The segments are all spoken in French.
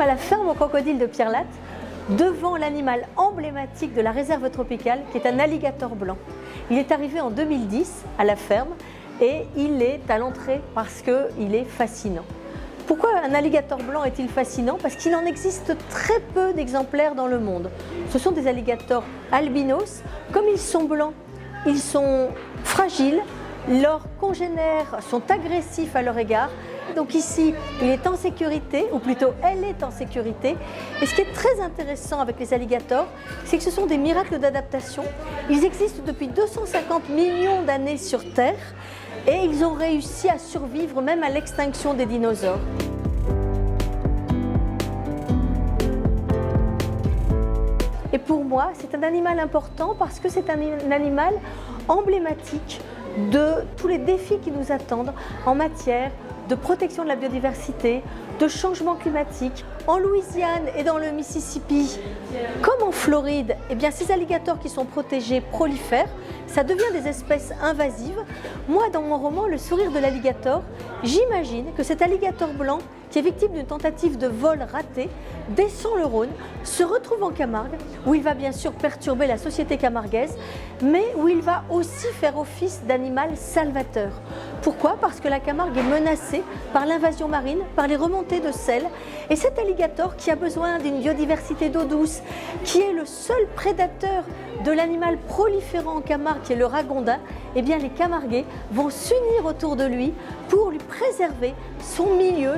sommes à la ferme aux crocodiles de Pierrelatte, devant l'animal emblématique de la réserve tropicale, qui est un alligator blanc. Il est arrivé en 2010 à la ferme et il est à l'entrée parce qu'il est fascinant. Pourquoi un alligator blanc est-il fascinant? Parce qu'il en existe très peu d'exemplaires dans le monde. Ce sont des alligators albinos. Comme ils sont blancs, ils sont fragiles, leurs congénères sont agressifs à leur égard. Donc ici, il est en sécurité, ou plutôt elle est en sécurité. Et ce qui est très intéressant avec les alligators, c'est que ce sont des miracles d'adaptation. Ils existent depuis 250 millions d'années sur Terre et ils ont réussi à survivre même à l'extinction des dinosaures. Et pour moi, c'est un animal important parce que c'est un animal emblématique de tous les défis qui nous attendent en matière de protection de la biodiversité, de changement climatique. En Louisiane et dans le Mississippi, comme en Floride, eh bien, ces alligators qui sont protégés prolifèrent, ça devient des espèces invasives. Moi, dans mon roman Le sourire de l'alligator, j'imagine que cet alligator blanc, qui est victime d'une tentative de vol raté, descend le Rhône, se retrouve en Camargue, où il va bien sûr perturber la société camarguaise, mais où il va aussi faire office d'animal salvateur. Pourquoi? Parce que la Camargue est menacée par l'invasion marine, par les remontées de sel, et cet alligator qui a besoin d'une biodiversité d'eau douce, qui est le seul prédateur de l'animal proliférant en Camargue, qui est le ragondin, eh bien les Camarguais vont s'unir autour de lui pour lui préserver son milieu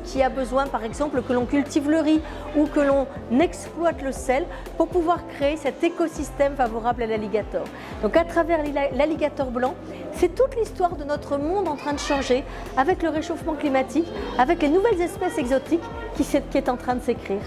qui a besoin par exemple que l'on cultive le riz ou que l'on exploite le sel pour pouvoir créer cet écosystème favorable à l'alligator. Donc à travers l'alligator blanc, c'est toute l'histoire de notre monde en train de changer avec le réchauffement climatique, avec les nouvelles espèces exotiques qui est en train de s'écrire.